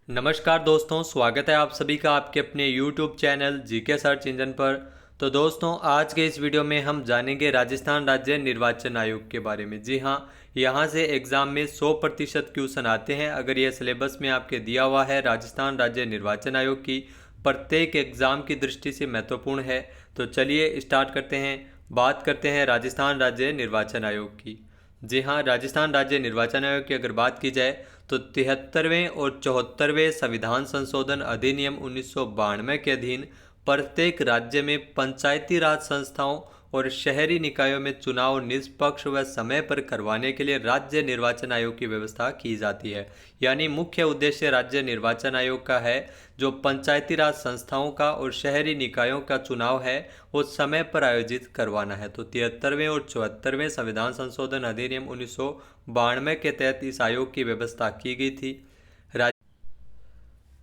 नमस्कार दोस्तों, स्वागत है आप सभी का आपके अपने YouTube channel GK search engine पर। तो दोस्तों, आज के इस वीडियो में हम जानेंगे राजस्थान राज्य निर्वाचन आयोग के बारे में। जी हाँ, यहाँ से एग्ज़ाम में 100% क्वेश्चन आते हैं। अगर ये सिलेबस में आपके दिया हुआ है, राजस्थान राज्य निर्वाचन आयोग की प्रत्येक एग्ज़ाम की दृष्टि से महत्वपूर्ण है। तो चलिए स्टार्ट करते हैं। बात करते हैं राजस्थान राज्य निर्वाचन आयोग की। जी हाँ, राजस्थान राज्य निर्वाचन आयोग की अगर बात की जाए तो 73वें और 74वें संविधान संशोधन अधिनियम 1992 के अधीन प्रत्येक राज्य में पंचायती राज संस्थाओं और शहरी निकायों में चुनाव निष्पक्ष व समय पर करवाने के लिए राज्य निर्वाचन आयोग की व्यवस्था की जाती है। यानी मुख्य उद्देश्य राज्य निर्वाचन आयोग का है जो पंचायती राज संस्थाओं का और शहरी निकायों का चुनाव है वो समय पर आयोजित करवाना है। तो 73वें और 74वें संविधान संशोधन अधिनियम 1992 के तहत इस आयोग की व्यवस्था की गई थी।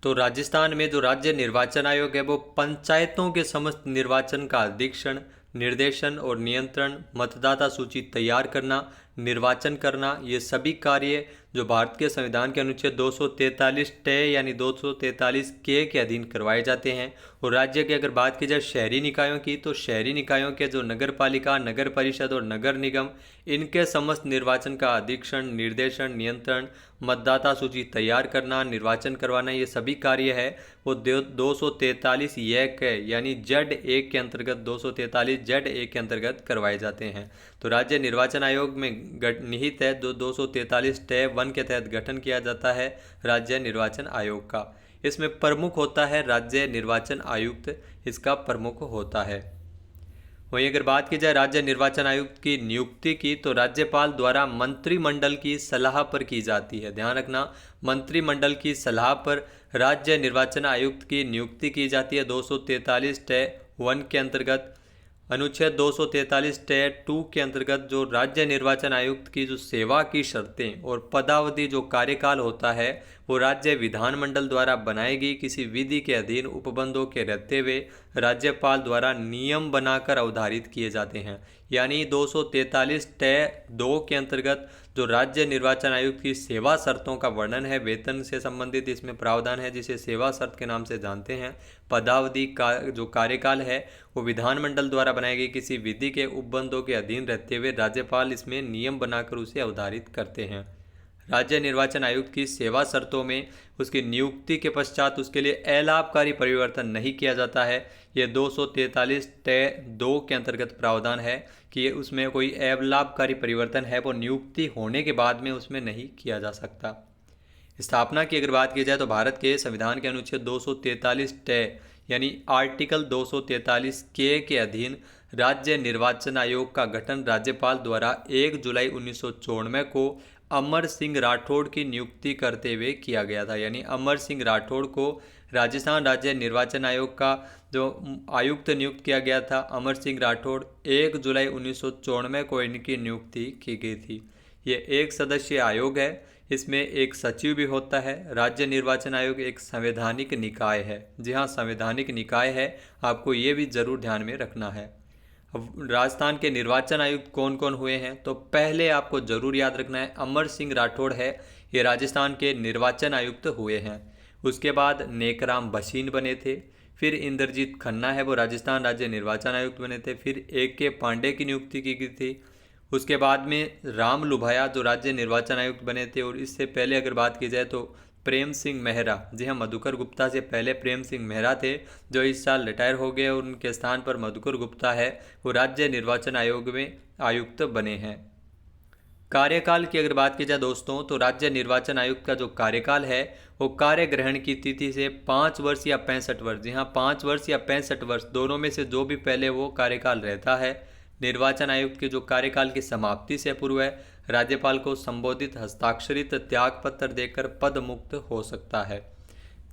तो राजस्थान में जो राज्य निर्वाचन आयोग है वो पंचायतों के समस्त निर्वाचन का अधीक्षण, निर्देशन और नियंत्रण, मतदाता सूची तैयार करना, निर्वाचन करना, ये सभी कार्य जो भारत के संविधान के अनुच्छेद 243 टय यानी 243 के अधीन करवाए जाते हैं। और राज्य की अगर बात की जाए शहरी निकायों की, तो शहरी निकायों के जो नगर पालिका, नगर परिषद और नगर निगम, इनके समस्त निर्वाचन का अधीक्षण, निर्देशन, नियंत्रण, मतदाता सूची तैयार करना, निर्वाचन करवाना, ये सभी कार्य है वो 243 के यानी Z1 के अंतर्गत 243 Z1 के अंतर्गत करवाए जाते हैं। तो राज्य निर्वाचन आयोग में निहित है 243 टय 1 के तहत गठन किया जाता है राज्य निर्वाचन आयोग का। इसमें प्रमुख होता है राज्य निर्वाचन आयुक्त, इसका प्रमुख होता है। वहीं अगर बात की जाए राज्य निर्वाचन आयुक्त की नियुक्ति की, तो राज्यपाल द्वारा मंत्रिमंडल की सलाह पर की जाती है। ध्यान रखना, मंत्रिमंडल की सलाह पर राज्य निर्वाचन आयुक्त की नियुक्ति की जाती है 243 टय 1 के अंतर्गत। अनुच्छेद 243 टय 2 के अंतर्गत जो राज्य निर्वाचन आयुक्त की जो सेवा की शर्तें और पदावधि जो कार्यकाल होता है वो राज्य विधानमंडल द्वारा बनाई गई किसी विधि के अधीन उपबंधों के रहते हुए राज्यपाल द्वारा नियम बनाकर अवधारित किए जाते हैं। यानी 243 टय 2 के अंतर्गत जो राज्य निर्वाचन आयुक्त की सेवा शर्तों का वर्णन है, वेतन से संबंधित इसमें प्रावधान है जिसे सेवा शर्त के नाम से जानते हैं। पदावधि का जो कार्यकाल है वो विधानमंडल द्वारा बनाई गई किसी विधि के उपबंधों के अधीन रहते हुए राज्यपाल इसमें नियम बनाकर उसे अवधारित करते हैं। राज्य निर्वाचन आयुक्त की सेवा शर्तों में उसकी नियुक्ति के पश्चात उसके लिए अलाभकारी परिवर्तन नहीं किया जाता है। ये 243 टय 2 के अंतर्गत प्रावधान है कि उसमें कोई अलाभकारी परिवर्तन है वो नियुक्ति होने के बाद में उसमें नहीं किया जा सकता। स्थापना की अगर बात की जाए तो भारत के संविधान के अनुच्छेद 243 टय यानी आर्टिकल 243 के अधीन राज्य निर्वाचन आयोग का गठन राज्यपाल द्वारा 1 जुलाई 1994 को अमर सिंह राठौड़ की नियुक्ति करते हुए किया गया था। यानी अमर सिंह राठौड़ को राजस्थान राज्य निर्वाचन आयोग का जो आयुक्त नियुक्त किया गया था, अमर सिंह राठौड़, 1 जुलाई 1994 को इनकी नियुक्ति की गई थी। ये एक सदस्यीय आयोग है, इसमें एक सचिव भी होता है। राज्य निर्वाचन आयोग एक संवैधानिक निकाय है। जी हाँ, संवैधानिक निकाय है, आपको ये भी जरूर ध्यान में रखना है। अब राजस्थान के निर्वाचन आयुक्त कौन कौन हुए हैं, तो पहले आपको जरूर याद रखना है अमर सिंह राठौड़ है, ये राजस्थान के निर्वाचन आयुक्त हुए हैं। उसके बाद नेकराम भसीन बने थे। फिर इंद्रजीत खन्ना है, वो राजस्थान राज्य निर्वाचन आयुक्त बने थे। फिर AK पांडे की नियुक्ति की गई थी। उसके बाद में राम लुभाया जो राज्य निर्वाचन आयुक्त बने थे। और इससे पहले अगर बात की जाए तो प्रेम सिंह मेहरा, जी हाँ, मधुकर गुप्ता से पहले प्रेम सिंह मेहरा थे जो इस साल रिटायर हो गए और उनके स्थान पर मधुकर गुप्ता है, वो राज्य निर्वाचन आयोग में आयुक्त बने हैं। कार्यकाल की अगर बात की जाए दोस्तों, तो राज्य निर्वाचन आयुक्त का जो कार्यकाल है वो कार्य ग्रहण की तिथि से 5 वर्ष या 65 वर्ष, जी हाँ, 5 वर्ष या 65 वर्ष दोनों में से जो भी पहले वो कार्यकाल रहता है। निर्वाचन आयुक्त के जो कार्यकाल की समाप्ति से पूर्व है, राज्यपाल को संबोधित हस्ताक्षरित त्याग पत्र देकर पद मुक्त हो सकता है।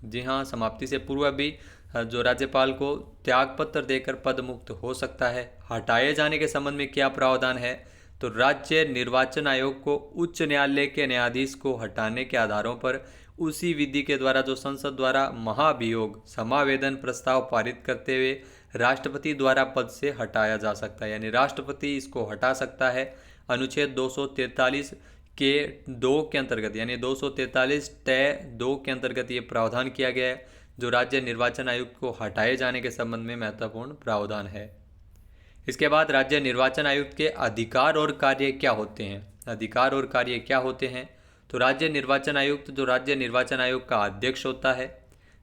जी हाँ, समाप्ति से पूर्व भी जो राज्यपाल को त्याग पत्र देकर पद मुक्त हो सकता है। हटाए जाने के संबंध में क्या प्रावधान है, तो राज्य निर्वाचन आयोग को उच्च न्यायालय के न्यायाधीश को हटाने के आधारों पर उसी विधि के द्वारा जो संसद द्वारा महाभियोग समावेदन प्रस्ताव पारित करते हुए राष्ट्रपति द्वारा पद से हटाया जा सकता है। यानी राष्ट्रपति इसको हटा सकता है। अनुच्छेद 243 के 2 के अंतर्गत यानी 243 तय 2 के अंतर्गत ये प्रावधान किया गया है, जो राज्य निर्वाचन आयुक्त को हटाए जाने के संबंध में महत्वपूर्ण प्रावधान है। इसके बाद राज्य निर्वाचन आयुक्त के अधिकार और कार्य क्या होते हैं। अधिकार और कार्य क्या होते हैं, तो राज्य निर्वाचन आयुक्त जो राज्य निर्वाचन आयोग का अध्यक्ष होता है,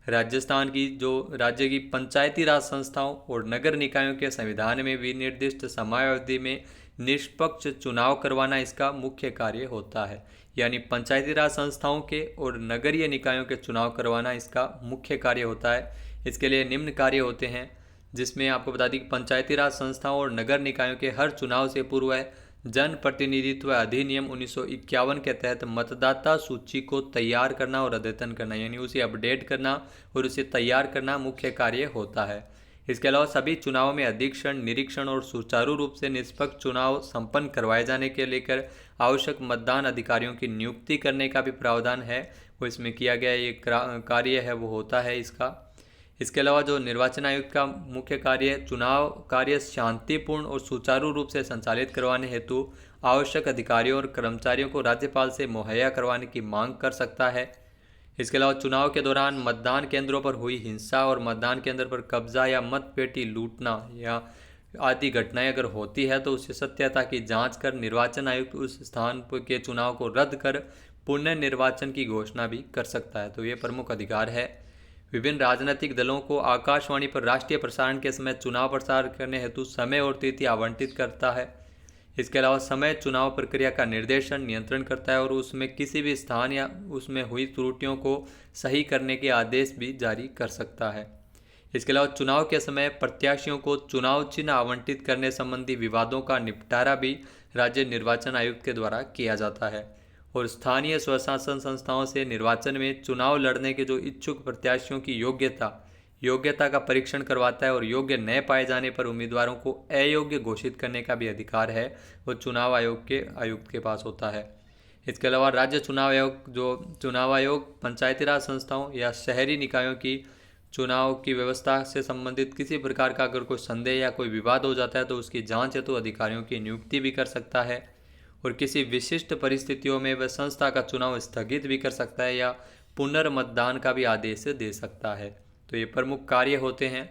राजस्थान की जो राज्य की पंचायती राज संस्थाओं और नगर निकायों के संविधान में विनिर्दिष्ट समयावधि में निष्पक्ष चुनाव करवाना इसका मुख्य कार्य होता है। यानी पंचायती राज संस्थाओं के और नगरीय निकायों के चुनाव करवाना इसका मुख्य कार्य होता है। इसके लिए निम्न कार्य होते हैं, जिसमें आपको बता दी कि पंचायती राज संस्थाओं और नगर निकायों के हर चुनाव से पूर्व जन प्रतिनिधित्व अधिनियम 1951 के तहत मतदाता सूची को तैयार करना और अद्यतन करना, यानी उसे अपडेट करना और उसे तैयार करना मुख्य कार्य होता है। इसके अलावा सभी चुनावों में अधीक्षण, निरीक्षण और सुचारू रूप से निष्पक्ष चुनाव संपन्न करवाए जाने के लेकर आवश्यक मतदान अधिकारियों की नियुक्ति करने का भी प्रावधान है, वो इसमें किया गया ये कार्य है वो होता है इसका। इसके अलावा जो निर्वाचन आयुक्त का मुख्य कार्य है, चुनाव कार्य शांतिपूर्ण और सुचारू रूप से संचालित करवाने हेतु आवश्यक अधिकारियों और कर्मचारियों को राज्यपाल से मुहैया करवाने की मांग कर सकता है। इसके अलावा चुनाव के दौरान मतदान केंद्रों पर हुई हिंसा और मतदान केंद्र पर कब्जा या मत पेटी लूटना या आदि घटनाएं अगर होती है तो उसकी सत्यता की जांच कर निर्वाचन आयुक्त उस स्थान के चुनाव को रद्द कर पुनर्निर्वाचन की घोषणा भी कर सकता है। तो ये प्रमुख अधिकार है। विभिन्न राजनीतिक दलों को आकाशवाणी पर राष्ट्रीय प्रसारण के समय चुनाव प्रसार करने हेतु समय और तिथि आवंटित करता है। इसके अलावा समय चुनाव प्रक्रिया का निर्देशन नियंत्रण करता है और उसमें किसी भी स्थान या उसमें हुई त्रुटियों को सही करने के आदेश भी जारी कर सकता है। इसके अलावा चुनाव के समय प्रत्याशियों को चुनाव चिन्ह आवंटित करने संबंधी विवादों का निपटारा भी राज्य निर्वाचन आयुक्त के द्वारा किया जाता है और स्थानीय स्वशासन संस्थाओं से निर्वाचन में चुनाव लड़ने के जो इच्छुक प्रत्याशियों की योग्यता का परीक्षण करवाता है और योग्य न पाए जाने पर उम्मीदवारों को अयोग्य घोषित करने का भी अधिकार है वो चुनाव आयोग के आयुक्त के पास होता है। इसके अलावा राज्य चुनाव आयोग पंचायती राज संस्थाओं या शहरी निकायों की चुनाव की व्यवस्था से संबंधित किसी प्रकार का अगर कोई संदेह या कोई विवाद हो जाता है तो उसकी जांच हेतु अधिकारियों की नियुक्ति भी कर सकता है और किसी विशिष्ट परिस्थितियों में वह संस्था का चुनाव स्थगित भी कर सकता है या पुनर्मतदान का भी आदेश दे सकता है। तो ये प्रमुख कार्य होते हैं।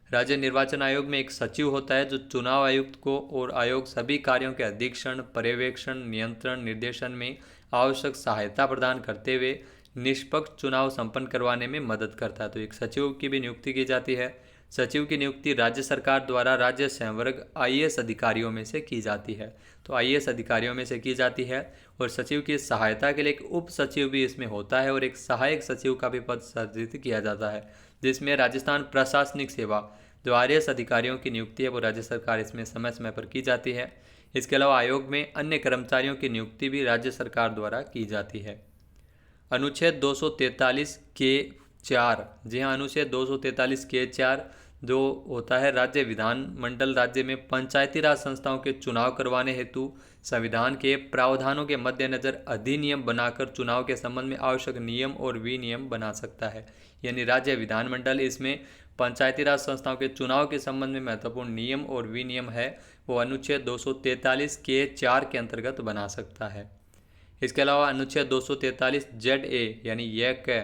राज्य निर्वाचन आयोग में एक सचिव होता है जो चुनाव आयुक्त को और आयोग सभी कार्यों के अधीक्षण, पर्यवेक्षण, नियंत्रण, निर्देशन में आवश्यक सहायता प्रदान करते हुए निष्पक्ष चुनाव संपन्न करवाने में मदद करता है। तो एक सचिव की भी नियुक्ति की जाती है। सचिव की नियुक्ति राज्य सरकार द्वारा राज्य संवर्ग आईएएस अधिकारियों में से की जाती है। तो आईएएस अधिकारियों में से की जाती है और सचिव की सहायता के लिए एक उप सचिव भी इसमें होता है और एक सहायक सचिव का भी पद सृजित किया जाता है, जिसमें राजस्थान प्रशासनिक सेवा जो आरएएस अधिकारियों की नियुक्ति है वो राज्य सरकार इसमें समय समय पर की जाती है। इसके अलावा आयोग में अन्य कर्मचारियों की नियुक्ति भी राज्य सरकार द्वारा की जाती है। अनुच्छेद 243 के 4, जी हाँ, अनुच्छेद 243 के 4 जो होता है राज्य विधानमंडल राज्य में पंचायती राज संस्थाओं के चुनाव करवाने हेतु संविधान के प्रावधानों के मद्देनजर अधिनियम बनाकर चुनाव के संबंध में आवश्यक नियम और विनियम बना सकता है। यानी राज्य विधानमंडल इसमें पंचायती राज संस्थाओं के चुनाव के संबंध में महत्वपूर्ण नियम और विनियम है वो अनुच्छेद 243 के 4 के अंतर्गत बना सकता है। इसके अलावा अनुच्छेद 243 ZA यानी यह क,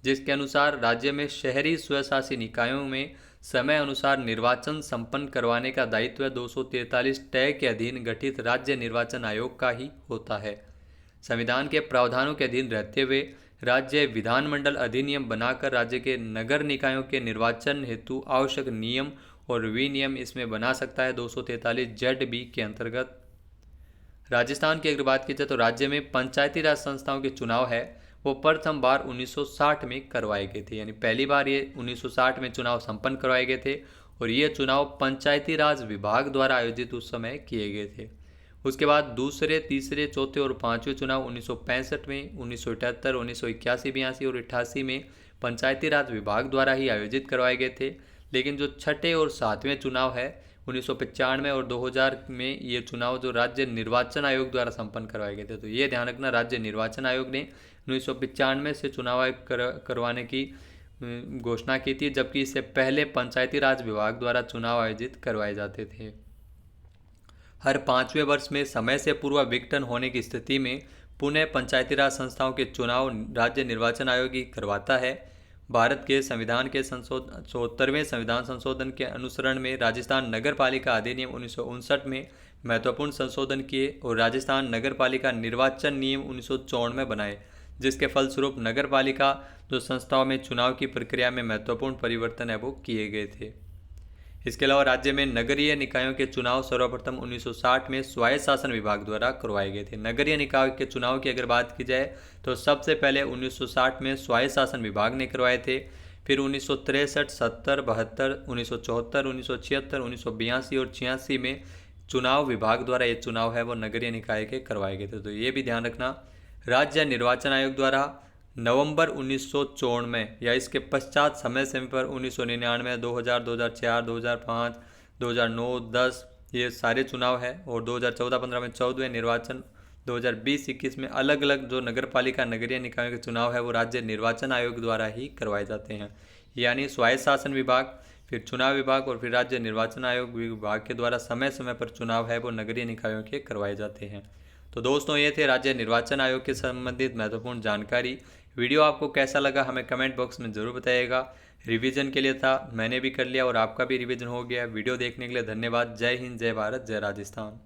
जिसके अनुसार राज्य में शहरी स्वशासी निकायों में समय अनुसार निर्वाचन संपन्न करवाने का दायित्व 243 तय के अधीन गठित राज्य निर्वाचन आयोग का ही होता है। संविधान के प्रावधानों के अधीन रहते हुए राज्य विधानमंडल अधिनियम बनाकर राज्य के नगर निकायों के निर्वाचन हेतु आवश्यक नियम और विनियम इसमें बना सकता है 243 ZB के अंतर्गत। राजस्थान की अगर बात की जाए तो राज्य में पंचायती राज संस्थाओं के चुनाव है वो प्रथम बार 1960 में करवाए गए थे। यानी पहली बार ये 1960 में चुनाव संपन्न करवाए गए थे और ये चुनाव पंचायती राज विभाग द्वारा आयोजित उस समय किए गए थे। उसके बाद दूसरे, तीसरे, चौथे और पांचवें चुनाव 1965 में, 1978, 1981, 82 और 88 में पंचायती राज विभाग द्वारा ही आयोजित करवाए गए थे। लेकिन जो छठे और सातवें चुनाव है 1995 और 2000 में ये चुनाव जो राज्य निर्वाचन आयोग द्वारा संपन्न करवाए गए थे। तो ये ध्यान रखना, राज्य निर्वाचन आयोग ने 1995 से चुनाव करवाने की घोषणा की थी, जबकि इससे पहले पंचायती राज विभाग द्वारा चुनाव आयोजित करवाए जाते थे। हर 5वें वर्ष में समय से पूर्व विघटन होने की स्थिति में पुनः पंचायती राज संस्थाओं के चुनाव राज्य निर्वाचन आयोग ही करवाता है। भारत के संविधान के 74वें संविधान संशोधन के अनुसरण में राजस्थान नगर पालिका अधिनियम 1959 में महत्वपूर्ण संशोधन किए और राजस्थान नगर पालिका निर्वाचन नियम 1954 में बनाए, जिसके फलस्वरूप नगर पालिका जो संस्थाओं में चुनाव की प्रक्रिया में महत्वपूर्ण परिवर्तन है वो किए गए थे। इसके अलावा राज्य में नगरीय निकायों के चुनाव सर्वप्रथम 1960 में स्वायत्त शासन विभाग द्वारा करवाए गए थे। नगरीय निकाय के चुनाव की अगर बात की जाए तो सबसे पहले 1960 में स्वायत्त शासन विभाग ने करवाए थे। फिर 1963, 70, 72, 1974, 1976, 1982 और 86 में चुनाव विभाग द्वारा ये चुनाव है वो नगरीय निकाय के करवाए गए थे। तो ये भी ध्यान रखना। राज्य निर्वाचन आयोग द्वारा नवंबर 1954 में या इसके पश्चात समय समय पर 1999, 2000, 2004, 2005, 2009, 10 ये सारे चुनाव है और 2014-15 में 14वें निर्वाचन, 2020-21 में अलग अलग जो नगर पालिका नगरीय निकायों के चुनाव है वो राज्य निर्वाचन आयोग द्वारा ही करवाए जाते हैं। यानी स्वायत्त शासन विभाग, फिर चुनाव विभाग और फिर राज्य निर्वाचन आयोग विभाग के द्वारा समय समय पर चुनाव है वो नगरीय निकायों के करवाए जाते हैं। तो दोस्तों ये थे राज्य निर्वाचन आयोग के संबंधित महत्वपूर्ण जानकारी। वीडियो आपको कैसा लगा हमें कमेंट बॉक्स में ज़रूर बताइएगा। रिवीजन के लिए था, मैंने भी कर लिया और आपका भी रिवीजन हो गया। वीडियो देखने के लिए धन्यवाद। जय हिंद, जय भारत, जय राजस्थान।